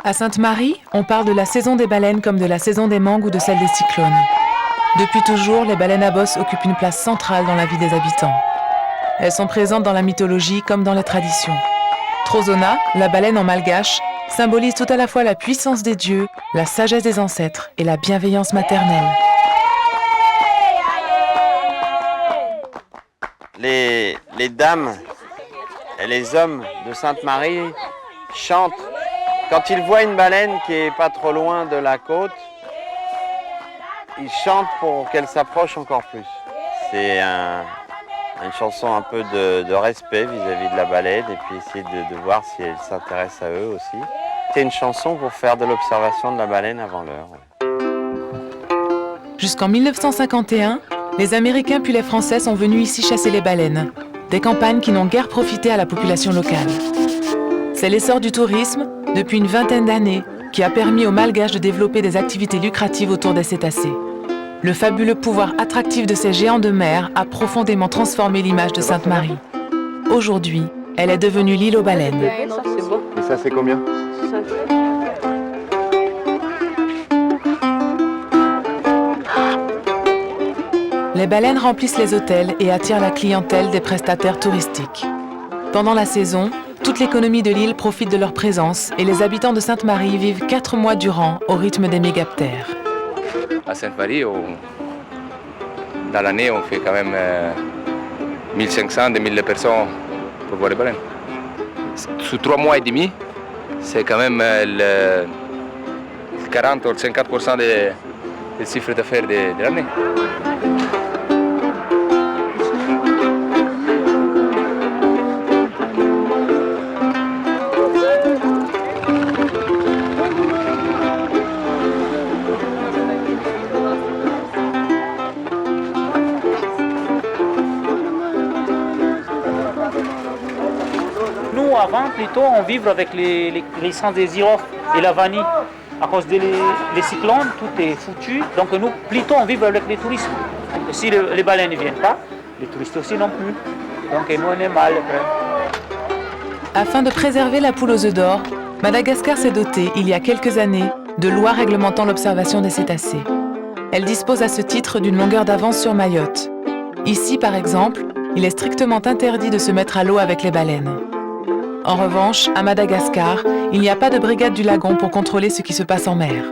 À Sainte-Marie, on parle de la saison des baleines comme de la saison des mangues ou de celle des cyclones. Depuis toujours, les baleines à bosse occupent une place centrale dans la vie des habitants. Elles sont présentes dans la mythologie comme dans les traditions. Trozona, la baleine en malgache, symbolise tout à la fois la puissance des dieux, la sagesse des ancêtres et la bienveillance maternelle. Les dames et les hommes de Sainte-Marie chantent quand ils voient une baleine qui est pas trop loin de la côte. Ils chantent pour qu'elle s'approche encore plus. C'est une chanson un peu de respect vis-à-vis de la baleine et puis essayer de voir si elle s'intéresse à eux aussi. C'est une chanson pour faire de l'observation de la baleine avant l'heure. Jusqu'en 1951, les Américains puis les Français sont venus ici chasser les baleines. Des campagnes qui n'ont guère profité à la population locale. C'est l'essor du tourisme, depuis une vingtaine d'années, qui a permis aux Malgaches de développer des activités lucratives autour des cétacés. Le fabuleux pouvoir attractif de ces géants de mer a profondément transformé l'image de Sainte-Marie. Aujourd'hui, elle est devenue l'île aux baleines. Et ça, c'est combien ? Les baleines remplissent les hôtels et attirent la clientèle des prestataires touristiques. Pendant la saison, toute l'économie de l'île profite de leur présence et les habitants de Sainte-Marie vivent 4 mois durant au rythme des mégaptères. À Sainte-Marie, dans l'année, on fait quand même 1500-2000 personnes pour voir les baleines. Sous 3 mois et demi, c'est quand même le 40 ou 50% des chiffres d'affaires de l'année. Nous, avant, plutôt, on vivait avec les sens des Irof et la vanille. À cause des cyclones, tout est foutu. Donc nous, plutôt, on vit avec les touristes. Et si les baleines ne viennent pas, les touristes aussi non plus. Donc nous, on est mal. Afin de préserver la poule aux œufs d'or, Madagascar s'est dotée, il y a quelques années, de lois réglementant l'observation des cétacés. Elle dispose à ce titre d'une longueur d'avance sur Mayotte. Ici, par exemple, il est strictement interdit de se mettre à l'eau avec les baleines. En revanche, à Madagascar, il n'y a pas de brigade du lagon pour contrôler ce qui se passe en mer.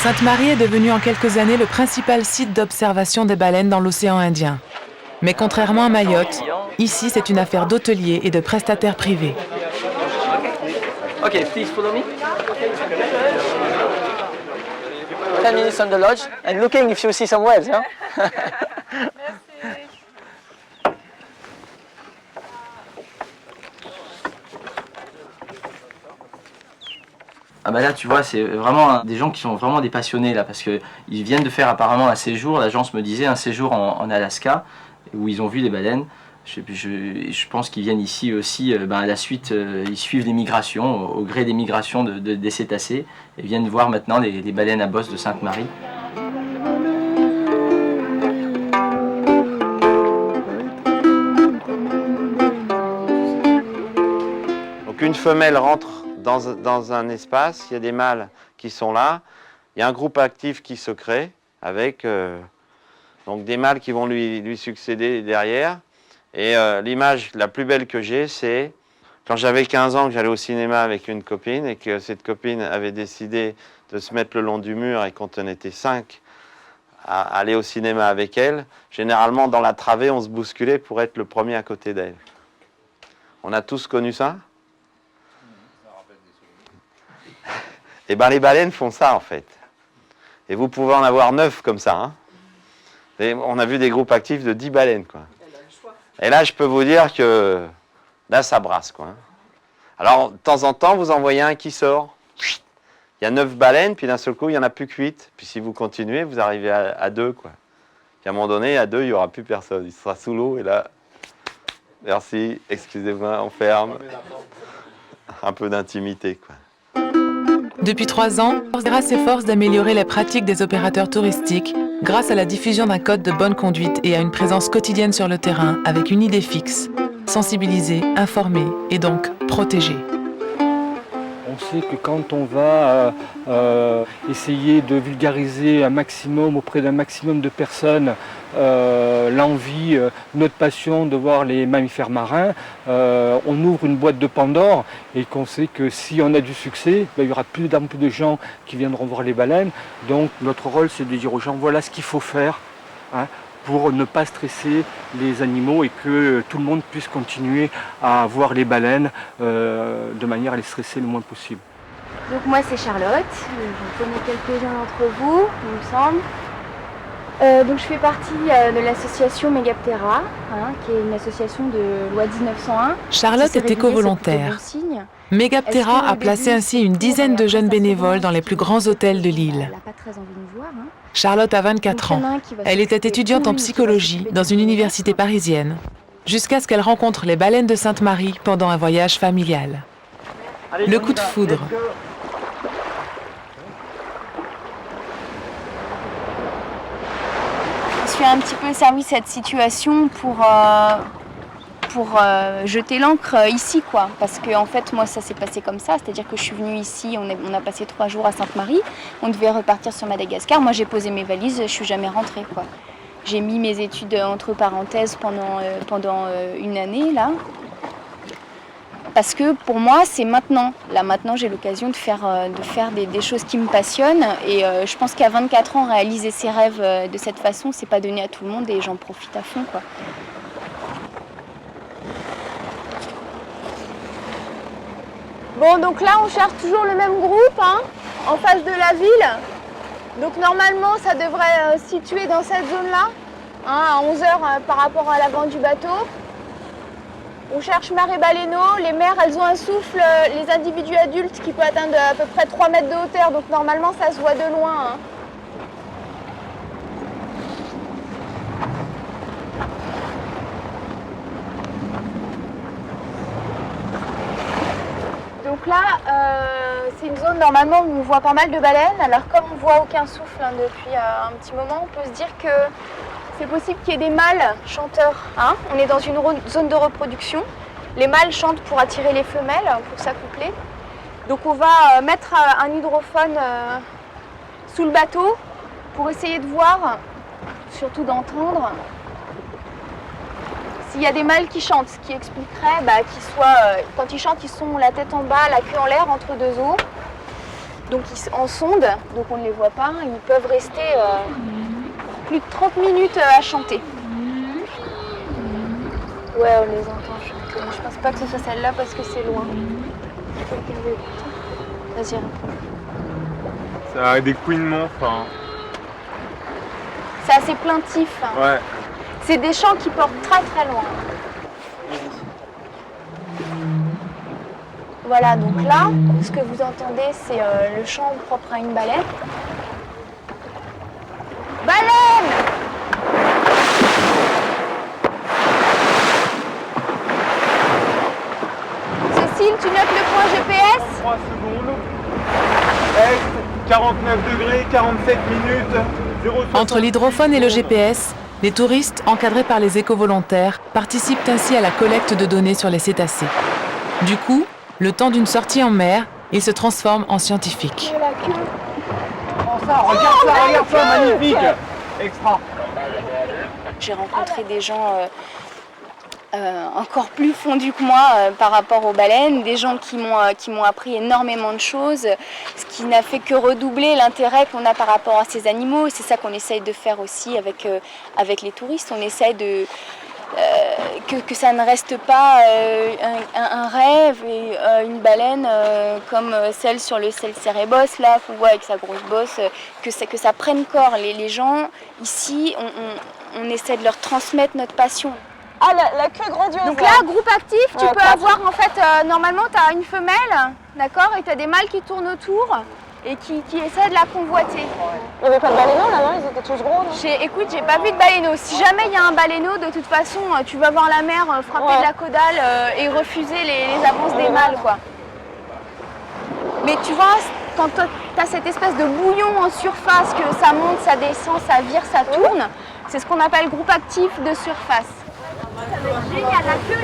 Sainte-Marie est devenue en quelques années le principal site d'observation des baleines dans l'océan Indien. Mais contrairement à Mayotte, ici c'est une affaire d'hôteliers et de prestataires privés. Okay, please follow me. 10 minutes on the lodge and looking if you see some whales, hein? Ah bah là tu vois c'est vraiment des gens qui sont vraiment des passionnés là parce qu'ils viennent de faire apparemment un séjour, l'agence me disait un séjour en Alaska où ils ont vu les baleines. Je pense qu'ils viennent ici aussi à la suite, ils suivent les migrations, au gré des migrations des cétacés et viennent voir maintenant les baleines à bosse de Sainte-Marie. Donc une femelle rentre dans un espace, il y a des mâles qui sont là, il y a un groupe actif qui se crée avec donc des mâles qui vont lui succéder derrière. Et l'image la plus belle que j'ai, c'est quand j'avais 15 ans, que j'allais au cinéma avec une copine et que cette copine avait décidé de se mettre le long du mur et quand on était 5 à aller au cinéma avec elle, généralement dans la travée, on se bousculait pour être le premier à côté d'elle. On a tous connu ça ? Et bien les baleines font ça en fait. Et vous pouvez en avoir 9 comme ça. Hein. Et on a vu des groupes actifs de 10 baleines, quoi. Et là, je peux vous dire que là, ça brasse, quoi. Alors, de temps en temps, vous en voyez un qui sort. Il y a 9 baleines, puis d'un seul coup, il n'y en a plus que 8. Puis si vous continuez, vous arrivez à 2, quoi. Puis à un moment donné, à 2, il n'y aura plus personne. Il sera sous l'eau, et là, merci, excusez-moi, on ferme. Un peu d'intimité, quoi. Depuis 3 ans, Force s'efforce d'améliorer les pratiques des opérateurs touristiques grâce à la diffusion d'un code de bonne conduite et à une présence quotidienne sur le terrain avec une idée fixe, sensibiliser, informer et donc protéger. On sait que quand on va essayer de vulgariser un maximum auprès d'un maximum de personnes l'envie, notre passion de voir les mammifères marins, on ouvre une boîte de Pandore et qu'on sait que si on a du succès, il y aura plus de gens qui viendront voir les baleines. Donc notre rôle, c'est de dire aux gens, voilà ce qu'il faut faire pour ne pas stresser les animaux et que tout le monde puisse continuer à voir les baleines de manière à les stresser le moins possible. Donc moi c'est Charlotte, je connais quelques-uns d'entre vous, il me semble. Donc je fais partie de l'association Megaptera, qui est une association de loi 1901. Charlotte est éco-volontaire. Megaptera a placé ainsi une dizaine de jeunes bénévoles dans les plus grands hôtels de l'île. Elle n'a pas très envie de me voir. Charlotte a 24 ans. Elle était étudiante en psychologie dans une université parisienne, jusqu'à ce qu'elle rencontre les baleines de Sainte-Marie pendant un voyage familial. Le coup de foudre. Je suis un petit peu servi cette situation pour jeter l'encre ici, quoi. Parce que en fait, moi, ça s'est passé comme ça. C'est-à-dire que je suis venue ici, on a passé 3 jours à Sainte-Marie. On devait repartir sur Madagascar. Moi, j'ai posé mes valises, je suis jamais rentrée, quoi. J'ai mis mes études entre parenthèses pendant une année, là. Parce que pour moi, c'est maintenant. Là, maintenant, j'ai l'occasion de faire des choses qui me passionnent. Et je pense qu'à 24 ans, réaliser ses rêves de cette façon, c'est pas donné à tout le monde et j'en profite à fond, quoi. Bon, donc là, on cherche toujours le même groupe, en face de la ville. Donc normalement, ça devrait se situer dans cette zone-là, à 11h par rapport à l'avant du bateau. On cherche mère et baleineaux. Les mères, elles ont un souffle, les individus adultes, qui peut atteindre à peu près 3 mètres de hauteur. Donc normalement, ça se voit de loin. Donc là, c'est une zone normalement où on voit pas mal de baleines. Alors comme on voit aucun souffle depuis un petit moment, on peut se dire que c'est possible qu'il y ait des mâles chanteurs. On est dans une zone de reproduction. Les mâles chantent pour attirer les femelles, pour s'accoupler. Donc on va mettre un hydrophone sous le bateau pour essayer de voir, surtout d'entendre, s'il y a des mâles qui chantent, ce qui expliquerait quand ils chantent, ils sont la tête en bas, la queue en l'air entre deux eaux. Donc en sonde, donc on ne les voit pas, ils peuvent rester plus de 30 minutes à chanter. Ouais, on les entend chanter. Je pense pas que ce soit celle-là parce que c'est loin. Vas-y. Ça a des couinements, C'est assez plaintif. Ouais. C'est des chants qui portent très très loin. Voilà, donc là, ce que vous entendez, c'est le chant propre à une baleine. Baleine! Cécile, tu notes le point GPS? 3 secondes. Est, 49 degrés, 47 minutes, 0,60. Entre l'hydrophone et le GPS, les touristes, encadrés par les éco-volontaires, participent ainsi à la collecte de données sur les cétacés. Du coup, le temps d'une sortie en mer, ils se transforment en scientifiques. Regarde ça, magnifique. Extra. J'ai rencontré des gens encore plus fondus que moi par rapport aux baleines, des gens qui m'ont appris énormément de choses, ce qui n'a fait que redoubler l'intérêt qu'on a par rapport à ces animaux. C'est ça qu'on essaye de faire aussi avec les touristes. On essaye que ça ne reste pas un rêve et une baleine comme celle sur le Cerébos là qu'on voit avec sa grosse bosse, que ça prenne corps. Les gens ici, on essaie de leur transmettre notre passion. Ah, la queue grandiose. Donc là, groupe actif, tu peux avoir en fait, normalement tu as une femelle, d'accord, et tu as des mâles qui tournent autour et qui essaient de la convoiter. Il n'y avait pas de baleineaux là, non? Ils étaient tous gros, non? Écoute, j'ai pas vu de baleineau. Si jamais il y a un baleineau, de toute façon, tu vas voir la mer frapper de la caudale et refuser les avances des mâles, quoi. Mais tu vois, quand tu as cette espèce de bouillon en surface, que ça monte, ça descend, ça vire, ça tourne, c'est ce qu'on appelle groupe actif de surface. Ça va être génial, la queue.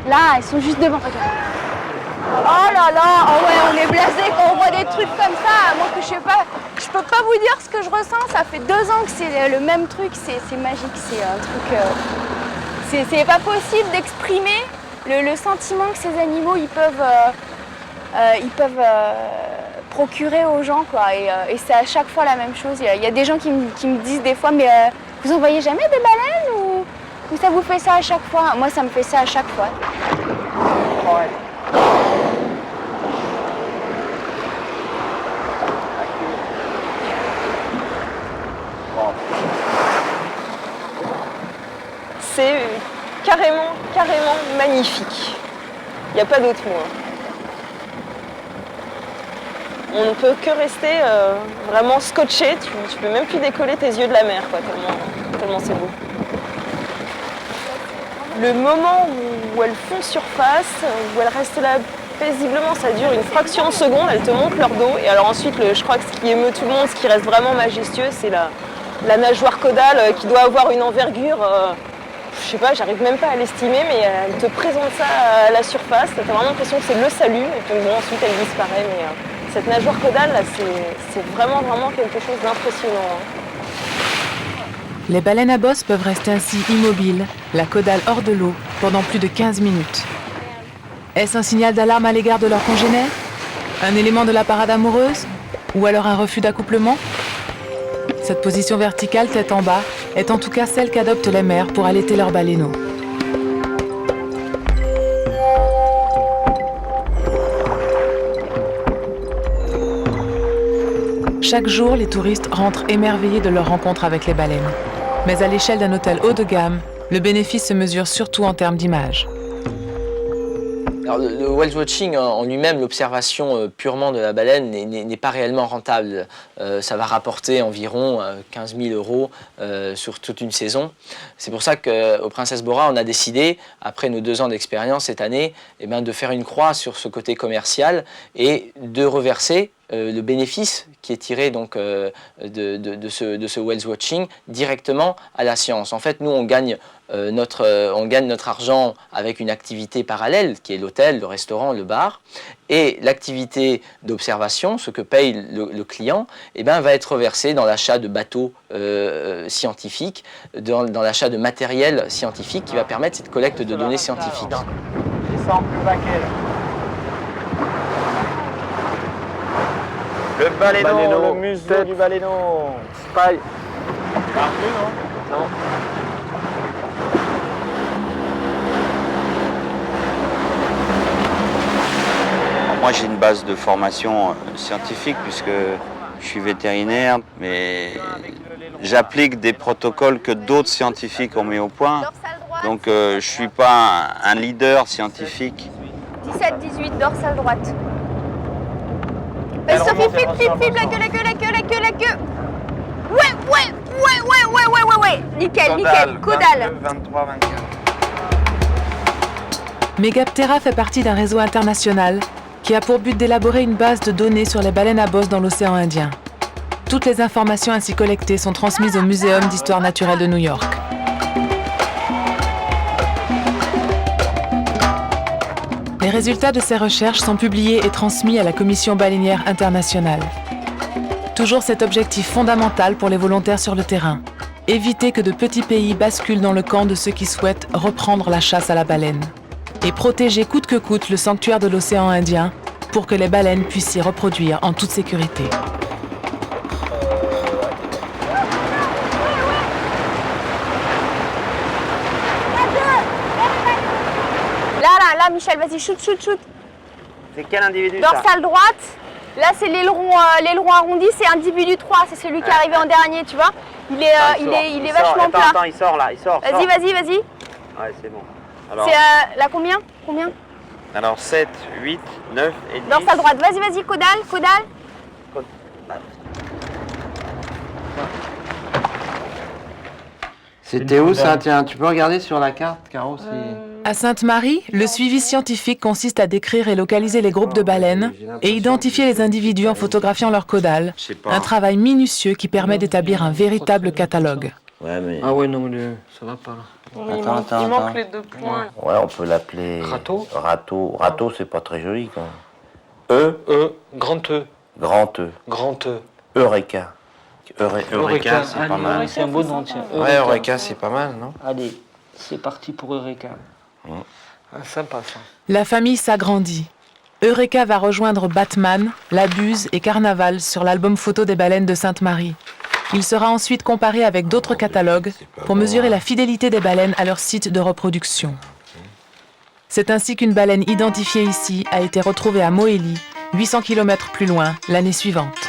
Là, ils sont juste devant, regarde. Oh là là, oh ouais, on est blasé quand on voit des trucs comme ça. Moi, que je sais pas, je peux pas vous dire ce que je ressens. Ça fait 2 ans que c'est le même truc, c'est magique, c'est un truc. C'est pas possible d'exprimer le sentiment que ces animaux ils peuvent procurer aux gens, quoi. Et c'est à chaque fois la même chose. Il y a des gens qui me disent des fois, mais vous en voyez jamais des baleines ou ça vous fait ça à chaque fois? Moi, ça me fait ça à chaque fois. Ouais. C'est carrément magnifique. Il n'y a pas d'autre mot. On ne peut que rester vraiment scotché. Tu peux même plus décoller tes yeux de la mer, quoi, tellement c'est beau. Le moment où elles font surface, où elles restent là paisiblement, ça dure une fraction de seconde, elles te montrent leur dos. Et alors ensuite, je crois que ce qui émeut tout le monde, ce qui reste vraiment majestueux, c'est la nageoire caudale qui doit avoir une envergure, je sais pas, j'arrive même pas à l'estimer, mais elle te présente ça à la surface. T'as vraiment l'impression que c'est le salut, et puis bon, ensuite elle disparaît. Mais cette nageoire caudale, là, c'est vraiment quelque chose d'impressionnant. Les baleines à bosse peuvent rester ainsi immobiles, la caudale hors de l'eau, pendant plus de 15 minutes. Est-ce un signal d'alarme à l'égard de leurs congénères? Un élément de la parade amoureuse? Ou alors un refus d'accouplement? Cette position verticale tête en bas est en tout cas celle qu'adoptent les mères pour allaiter leurs baleineaux. Chaque jour, les touristes rentrent émerveillés de leur rencontre avec les baleines. Mais à l'échelle d'un hôtel haut de gamme, le bénéfice se mesure surtout en termes d'image. Alors, le whale watching en lui-même, l'observation purement de la baleine n'est pas réellement rentable. Ça va rapporter environ 15 000 € sur toute une saison. C'est pour ça qu'au Princess Bora, on a décidé, après nos 2 ans d'expérience cette année, de faire une croix sur ce côté commercial et de reverser le bénéfice qui est tiré donc, de ce whale watching directement à la science. En fait, nous, on gagne notre argent avec une activité parallèle qui est l'hôtel, le restaurant, le bar, et l'activité d'observation, ce que paye le client, va être reversé dans l'achat de bateaux scientifiques, dans l'achat de matériel scientifique qui va permettre cette collecte de données scientifiques. Descends plus bas qu'elle. Le baleineau, le museau du baleineau. Spy. Parfait, non? Non. Moi, j'ai une base de formation scientifique puisque je suis vétérinaire, mais j'applique des protocoles que d'autres scientifiques ont mis au point. Donc, je ne suis pas un leader scientifique. 17-18, dorsale droite. Sophie, flip, la queue. Ouais. Nickel, caudale. 23, 24. Megaptera fait partie d'un réseau international qui a pour but d'élaborer une base de données sur les baleines à bosse dans l'océan Indien. Toutes les informations ainsi collectées sont transmises au Muséum d'histoire naturelle de New York. Les résultats de ces recherches sont publiés et transmis à la Commission baleinière internationale. Toujours cet objectif fondamental pour les volontaires sur le terrain, éviter que de petits pays basculent dans le camp de ceux qui souhaitent reprendre la chasse à la baleine et protéger coûte que coûte le sanctuaire de l'océan Indien pour que les baleines puissent s'y reproduire en toute sécurité. Là, Michel, vas-y, shoot. C'est quel individu? Dorsale droite. Là, c'est l'aileron arrondi, c'est individu 3, c'est celui qui est arrivé en dernier, tu vois. Il est vachement plat. Attends, il sort là, il sort. Vas-y. Ouais, c'est bon. Alors, c'est là combien? Alors 7, 8, 9 et 10. Dorsale droite, vas-y, caudale. C'était où ça? Tiens, tu peux regarder sur la carte, Caro, si... À Sainte-Marie, le suivi scientifique consiste à décrire et localiser les groupes de baleines et identifier les individus en photographiant leur caudale. Un travail minutieux qui permet d'établir un véritable catalogue. Ouais, mais... Ah ouais, non, ça va pas là. Il manque les 2 points. Ouais, on peut l'appeler... Râteau. Râteau, c'est pas très joli, quand même. Grand E. Grand E. Grand E. Eureka. Eureka, c'est pas mal. C'est un beau nom, tiens. Ouais, Eureka, c'est pas mal, non? Allez, c'est parti pour Eureka. Sympa ça. La famille s'agrandit. Eureka va rejoindre Batman, La Buse et Carnaval sur l'album photo des baleines de Sainte-Marie. Il sera ensuite comparé avec d'autres catalogues pour mesurer la fidélité des baleines à leur site de reproduction. C'est ainsi qu'une baleine identifiée ici a été retrouvée à Mohéli, 800 km plus loin, l'année suivante.